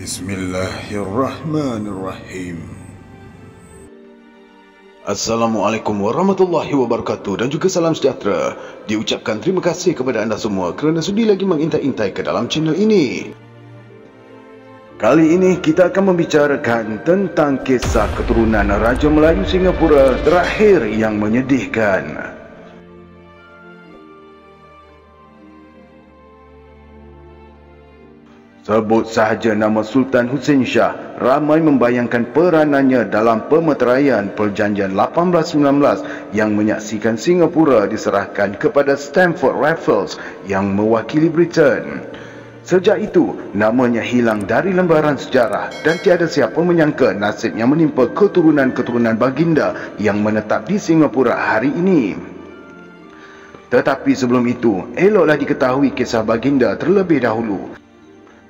Bismillahirrahmanirrahim. Assalamualaikum warahmatullahi wabarakatuh dan juga salam sejahtera. Diucapkan terima kasih kepada anda semua kerana sudi lagi mengintai-intai ke dalam channel ini. Kali ini kita akan membicarakan tentang kisah keturunan Raja Melayu Singapura terakhir yang menyedihkan. Sebut sahaja nama Sultan Hussein Shah, ramai membayangkan peranannya dalam pemeteraian Perjanjian 1819 yang menyaksikan Singapura diserahkan kepada Stamford Raffles yang mewakili Britain. Sejak itu, namanya hilang dari lembaran sejarah dan tiada siapa menyangka nasibnya menimpa keturunan-keturunan baginda yang menetap di Singapura hari ini. Tetapi sebelum itu, eloklah diketahui kisah baginda terlebih dahulu.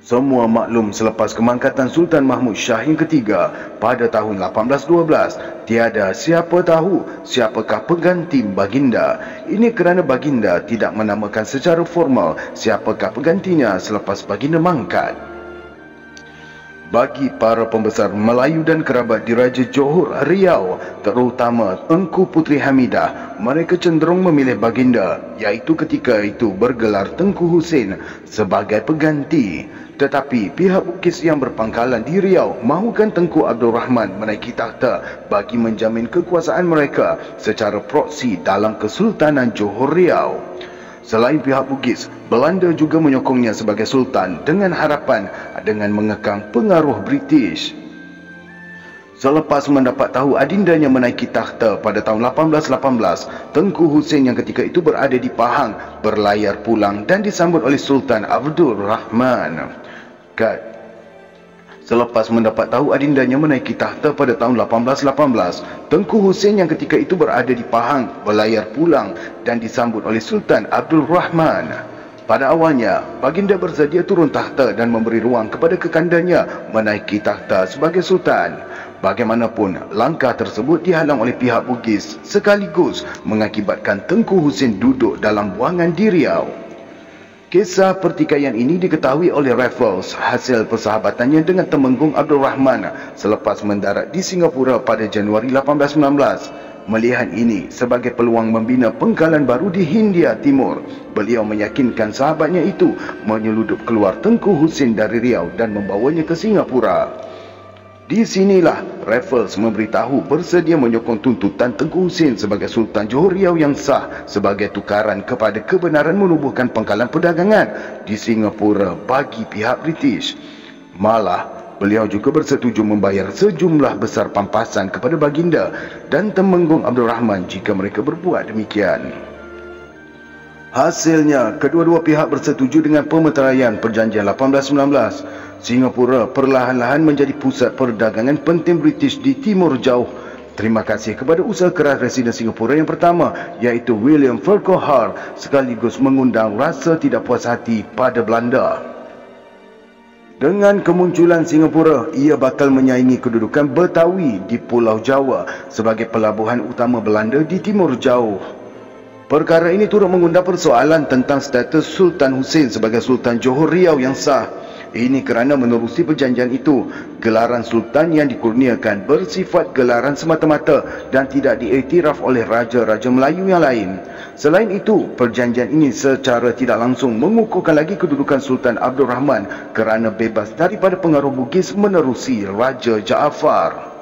Semua maklum selepas kemangkatan Sultan Mahmud Shah yang ketiga pada tahun 1812, tiada siapa tahu siapakah pengganti baginda. Ini kerana baginda tidak menamakan secara formal siapakah penggantinya selepas baginda mangkat. Bagi para pembesar Melayu dan kerabat diraja Johor Riau, terutama Engku Puteri Hamidah, mereka cenderung memilih baginda, iaitu ketika itu bergelar Tengku Hussein sebagai pengganti. Tetapi pihak Bugis yang berpangkalan di Riau mahukan Tengku Abdul Rahman menaiki takhta bagi menjamin kekuasaan mereka secara proksi dalam Kesultanan Johor Riau. Selain pihak Bugis, Belanda juga menyokongnya sebagai sultan dengan harapan dengan mengekang pengaruh British. Selepas mendapat tahu adindanya menaiki takhta pada tahun 1818, Tengku Hussein yang ketika itu berada di Pahang berlayar pulang dan disambut oleh Sultan Abdul Rahman. Selepas mendapat tahu adindanya menaiki takhta pada tahun 1818, Tengku Hussein yang ketika itu berada di Pahang berlayar pulang dan disambut oleh Sultan Abdul Rahman. Pada awalnya, baginda bersedia turun takhta dan memberi ruang kepada kekandanya menaiki takhta sebagai sultan. Bagaimanapun, langkah tersebut dihalang oleh pihak Bugis sekaligus mengakibatkan Tengku Hussein duduk dalam buangan di Riau. Kisah pertikaian ini diketahui oleh Raffles hasil persahabatannya dengan Temenggung Abdul Rahman selepas mendarat di Singapura pada Januari 1819. Melihat ini sebagai peluang membina pengkalan baru di Hindia Timur, beliau meyakinkan sahabatnya itu menyeludup keluar Tengku Hussein dari Riau dan membawanya ke Singapura. Di sinilah Raffles memberitahu bersedia menyokong tuntutan Tengku Hussein sebagai Sultan Johor Riau yang sah sebagai tukaran kepada kebenaran menubuhkan pangkalan perdagangan di Singapura bagi pihak British. Malah, beliau juga bersetuju membayar sejumlah besar pampasan kepada baginda dan Temenggung Abdul Rahman jika mereka berbuat demikian. Hasilnya, kedua-dua pihak bersetuju dengan pemeteraian Perjanjian 1819. Singapura perlahan-lahan menjadi pusat perdagangan penting British di Timur Jauh. Terima kasih kepada usaha keras Residen Singapura yang pertama, iaitu William Farquhar, sekaligus mengundang rasa tidak puas hati pada Belanda. Dengan kemunculan Singapura, ia bakal menyaingi kedudukan Betawi di Pulau Jawa sebagai pelabuhan utama Belanda di Timur Jauh. Perkara ini turut mengundang persoalan tentang status Sultan Hussein sebagai Sultan Johor Riau yang sah. Ini kerana menerusi perjanjian itu, gelaran Sultan yang dikurniakan bersifat gelaran semata-mata dan tidak diiktiraf oleh raja-raja Melayu yang lain. Selain itu, perjanjian ini secara tidak langsung mengukuhkan lagi kedudukan Sultan Abdul Rahman kerana bebas daripada pengaruh Bugis menerusi Raja Jaafar.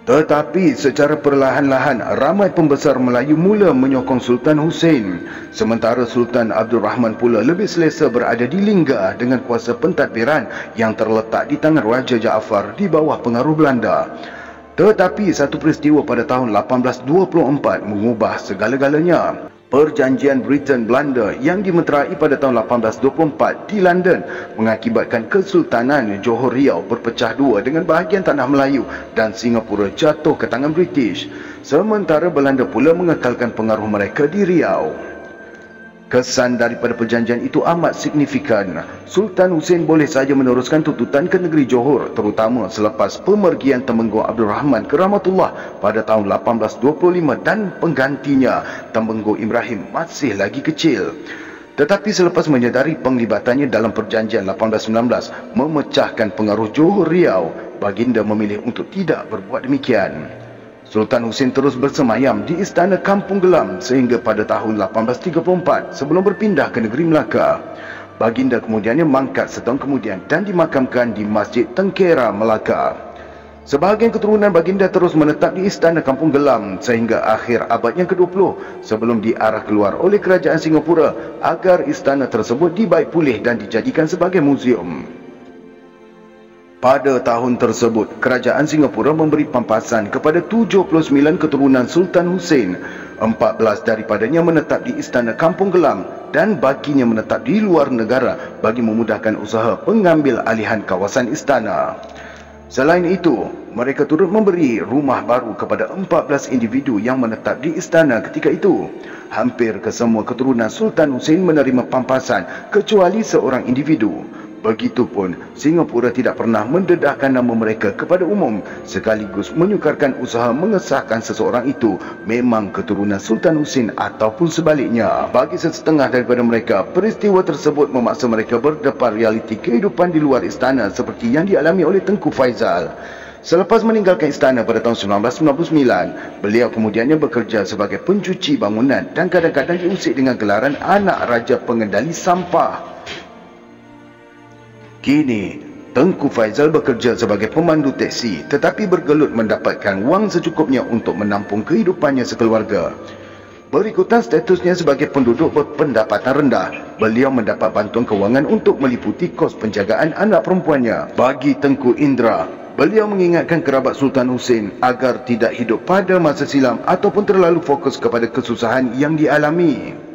Tetapi secara perlahan-lahan, ramai pembesar Melayu mula menyokong Sultan Hussein. Sementara Sultan Abdul Rahman pula lebih selesa berada di Lingga dengan kuasa pentadbiran yang terletak di tangan Raja Jaafar di bawah pengaruh Belanda. Tetapi satu peristiwa pada tahun 1824 mengubah segala-galanya. Perjanjian Britain-Belanda yang dimeterai pada tahun 1824 di London mengakibatkan Kesultanan Johor Riau berpecah dua dengan bahagian tanah Melayu dan Singapura jatuh ke tangan British. Sementara Belanda pula mengekalkan pengaruh mereka di Riau. Kesan daripada perjanjian itu amat signifikan. Sultan Hussein boleh saja meneruskan tuntutan ke negeri Johor, terutama selepas pemergian Temenggung Abdul Rahman ke Rahmatullah pada tahun 1825 dan penggantinya, Temenggung Ibrahim, masih lagi kecil. Tetapi selepas menyedari penglibatannya dalam perjanjian 1819 memecahkan pengaruh Johor Riau, baginda memilih untuk tidak berbuat demikian. Sultan Husain terus bersemayam di Istana Kampung Gelam sehingga pada tahun 1834 sebelum berpindah ke negeri Melaka. Baginda kemudiannya mangkat setahun kemudian dan dimakamkan di Masjid Tengkera, Melaka. Sebahagian keturunan baginda terus menetap di Istana Kampung Gelam sehingga akhir abad yang ke-20 sebelum diarah keluar oleh kerajaan Singapura agar istana tersebut dibaik pulih dan dijadikan sebagai muzium. Pada tahun tersebut, kerajaan Singapura memberi pampasan kepada 79 keturunan Sultan Husain. 14 daripadanya menetap di Istana Kampung Gelam dan bakinya menetap di luar negara bagi memudahkan usaha pengambil alihan kawasan istana. Selain itu, mereka turut memberi rumah baru kepada 14 individu yang menetap di istana ketika itu. Hampir kesemua keturunan Sultan Husain menerima pampasan kecuali seorang individu. Begitupun, Singapura tidak pernah mendedahkan nama mereka kepada umum sekaligus menyukarkan usaha mengesahkan seseorang itu memang keturunan Sultan Husain ataupun sebaliknya. Bagi sesetengah daripada mereka, peristiwa tersebut memaksa mereka berdepar realiti kehidupan di luar istana seperti yang dialami oleh Tengku Faizal. Selepas meninggalkan istana pada tahun 1999, beliau kemudiannya bekerja sebagai pencuci bangunan dan kadang-kadang diusik dengan gelaran anak raja pengendali sampah. Kini, Tengku Faizal bekerja sebagai pemandu teksi tetapi bergelut mendapatkan wang secukupnya untuk menampung kehidupannya sekeluarga. Berikutan statusnya sebagai penduduk berpendapatan rendah, beliau mendapat bantuan kewangan untuk meliputi kos penjagaan anak perempuannya. Bagi Tengku Indra, beliau mengingatkan kerabat Sultan Husain agar tidak hidup pada masa silam ataupun terlalu fokus kepada kesusahan yang dialami.